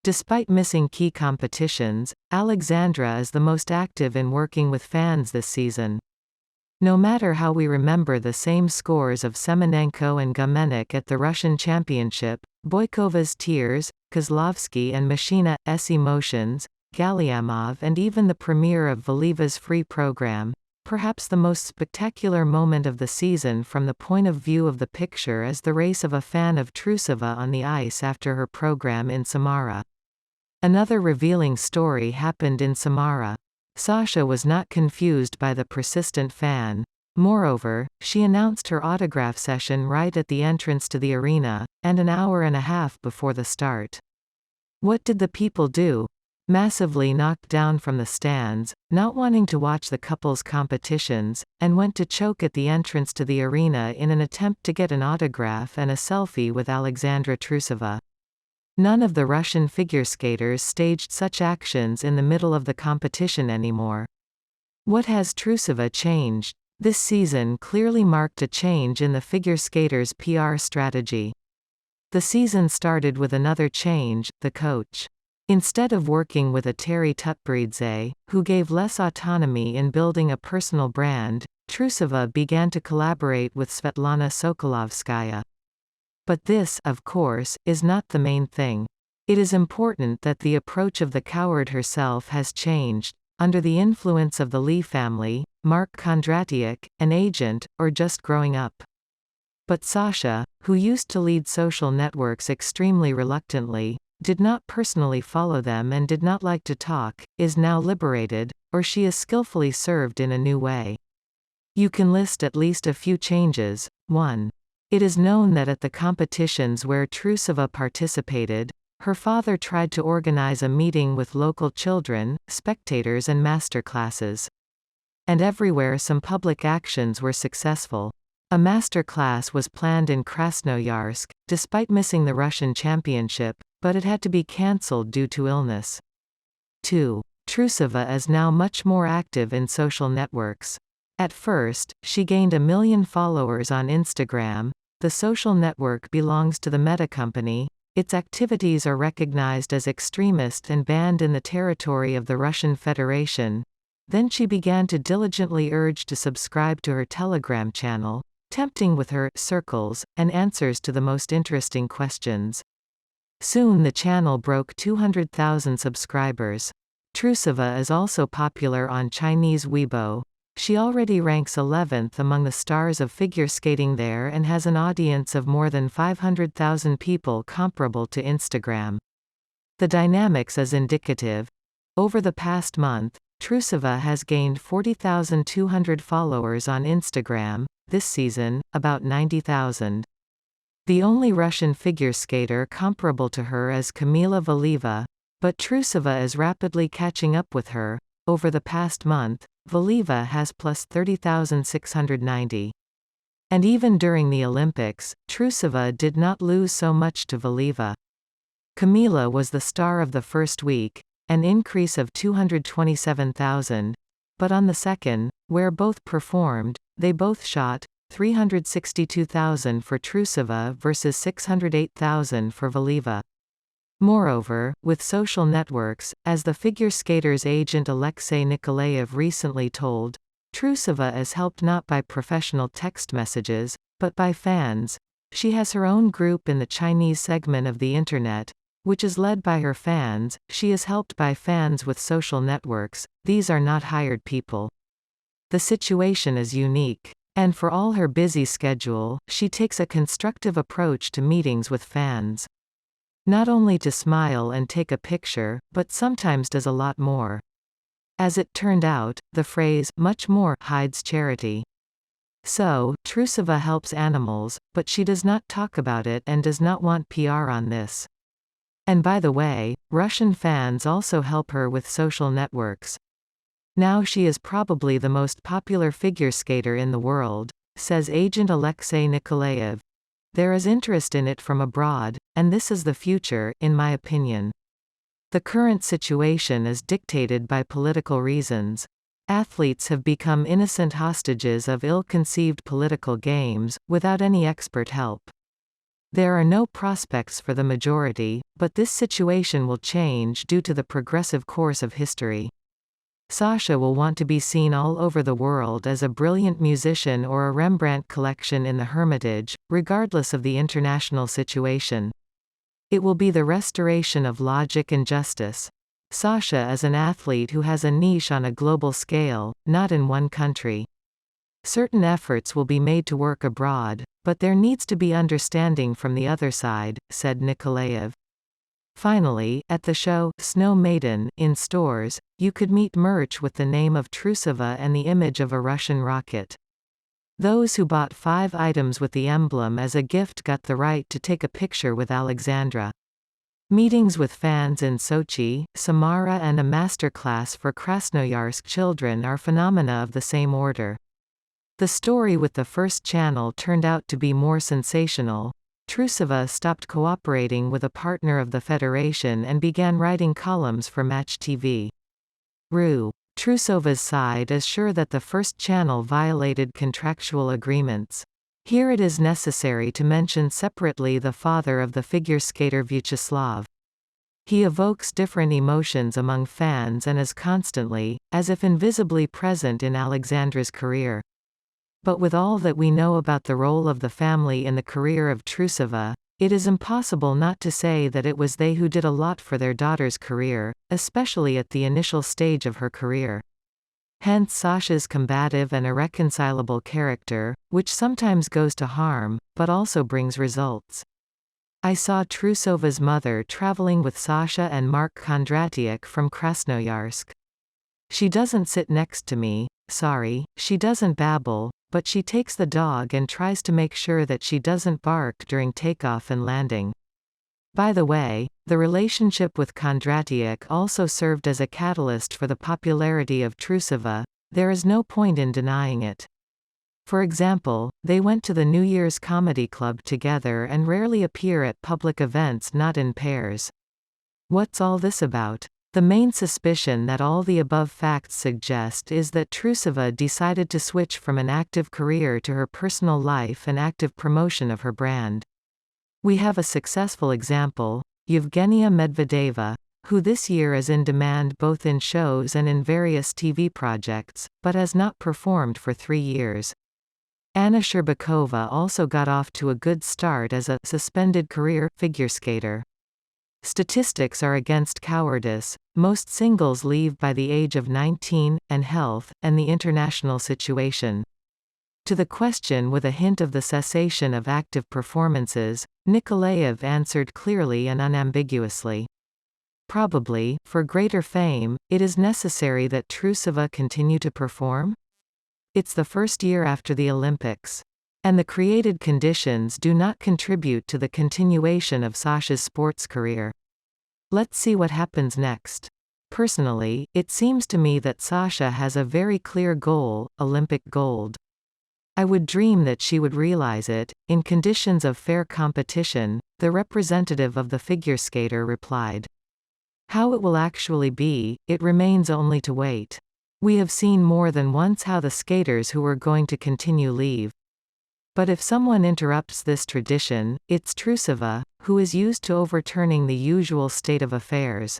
Despite missing key competitions, Alexandra is the most active in working with fans this season. No matter how we remember the same scores of Semenenko and Gomenik at the Russian Championship, Boykova's tears, Kozlovsky and Mashina's emotions, Galyamov and even the premiere of Voliva's free program, perhaps the most spectacular moment of the season from the point of view of the picture is the race of a fan of Trusova on the ice after her program in Samara. Another revealing story happened in Samara. Sasha was not confused by the persistent fan. Moreover, she announced her autograph session right at the entrance to the arena, and an hour and a half before the start. What did the people do? Massively knocked down from the stands, not wanting to watch the couple's competitions, and went to choke at the entrance to the arena in an attempt to get an autograph and a selfie with Alexandra Trusova. None of the Russian figure skaters staged such actions in the middle of the competition anymore. What has Trusova changed? This season clearly marked a change in the figure skaters' PR strategy. The season started with another change, the coach. Instead of working with a Terry Tutberidze, who gave less autonomy in building a personal brand, Trusova began to collaborate with Svetlana Sokolovskaya. But this, of course, is not the main thing. It is important that the approach of the coward herself has changed, under the influence of the Lee family, Mark Kondratiuk, an agent, or just growing up. But Sasha, who used to lead social networks extremely reluctantly, did not personally follow them and did not like to talk, is now liberated, or she is skillfully served in a new way. You can list at least a few changes. 1. It is known that at the competitions where Trusova participated, her father tried to organize a meeting with local children, spectators and master classes. And everywhere some public actions were successful. A master class was planned in Krasnoyarsk, despite missing the Russian Championship, but it had to be cancelled due to illness. 2. Trusova is now much more active in social networks. At first, she gained 1 million followers on Instagram. The social network belongs to the Meta company. Its activities are recognized as extremist and banned in the territory of the Russian Federation. Then she began to diligently urge to subscribe to her Telegram channel, tempting with her circles and answers to the most interesting questions. Soon the channel broke 200,000 subscribers. Trusova is also popular on Chinese Weibo. She already ranks 11th among the stars of figure skating there and has an audience of more than 500,000 people, comparable to Instagram. The dynamics is indicative. Over the past month, Trusova has gained 40,200 followers on Instagram, this season, about 90,000. The only Russian figure skater comparable to her is Kamila Valieva, but Trusova is rapidly catching up with her. Over the past month, Valieva has plus 30,690. And even during the Olympics, Trusova did not lose so much to Valieva. Kamila was the star of the first week, an increase of 227,000, but on the second, where both performed, they both shot 362,000 for Trusova versus 608,000 for Valieva. Moreover, with social networks, as the figure skater's agent Alexei Nikolaev recently told, Trusova is helped not by professional text messages, but by fans. She has her own group in the Chinese segment of the Internet, which is led by her fans. She is helped by fans with social networks. These are not hired people. The situation is unique. And for all her busy schedule, she takes a constructive approach to meetings with fans. Not only to smile and take a picture, but sometimes does a lot more. As it turned out, the phrase, much more, hides charity. So, Trusova helps animals, but she does not talk about it and does not want PR on this. And by the way, Russian fans also help her with social networks. Now she is probably the most popular figure skater in the world, says agent Alexei Nikolaev. There is interest in it from abroad, and this is the future, in my opinion. The current situation is dictated by political reasons. Athletes have become innocent hostages of ill-conceived political games, without any expert help. There are no prospects for the majority, but this situation will change due to the progressive course of history. Sasha will want to be seen all over the world as a brilliant musician or a Rembrandt collection in the Hermitage, regardless of the international situation. It will be the restoration of logic and justice. Sasha is an athlete who has a niche on a global scale, not in one country. Certain efforts will be made to work abroad, but there needs to be understanding from the other side, said Nikolaev. Finally, at the show, Snow Maiden, in stores, you could meet merch with the name of Trusova and the image of a Russian rocket. Those who bought 5 items with the emblem as a gift got the right to take a picture with Alexandra. Meetings with fans in Sochi, Samara and a masterclass for Krasnoyarsk children are phenomena of the same order. The story with the first channel turned out to be more sensational. Trusova stopped cooperating with a partner of the Federation and began writing columns for Match TV. Trusova's side is sure that the first channel violated contractual agreements. Here it is necessary to mention separately the father of the figure skater Vyacheslav. He evokes different emotions among fans and is constantly, as if invisibly present in Alexandra's career. But with all that we know about the role of the family in the career of Trusova, it is impossible not to say that it was they who did a lot for their daughter's career, especially at the initial stage of her career. Hence Sasha's combative and irreconcilable character, which sometimes goes to harm, but also brings results. I saw Trusova's mother traveling with Sasha and Mark Kondratiuk from Krasnoyarsk. She doesn't sit next to me, sorry, she doesn't babble, but she takes the dog and tries to make sure that she doesn't bark during takeoff and landing. By the way, the relationship with Kondratiuk also served as a catalyst for the popularity of Trusova, there is no point in denying it. For example, they went to the New Year's Comedy Club together and rarely appear at public events not in pairs. What's all this about? The main suspicion that all the above facts suggest is that Trusova decided to switch from an active career to her personal life and active promotion of her brand. We have a successful example, Yevgenia Medvedeva, who this year is in demand both in shows and in various TV projects, but has not performed for 3 years. Anna Sherbakova also got off to a good start as a suspended career figure skater. Statistics are against cowardice, most singles leave by the age of 19, and health, and the international situation. To the question with a hint of the cessation of active performances, Nikolaev answered clearly and unambiguously. Probably, for greater fame, it is necessary that Trusova continue to perform? It's the first year after the Olympics. And the created conditions do not contribute to the continuation of Sasha's sports career. Let's see what happens next. Personally, it seems to me that Sasha has a very clear goal, Olympic gold. I would dream that she would realize it, in conditions of fair competition, the representative of the figure skater replied. How it will actually be, it remains only to wait. We have seen more than once how the skaters who were going to continue leave. But if someone interrupts this tradition, it's Trusova, who is used to overturning the usual state of affairs.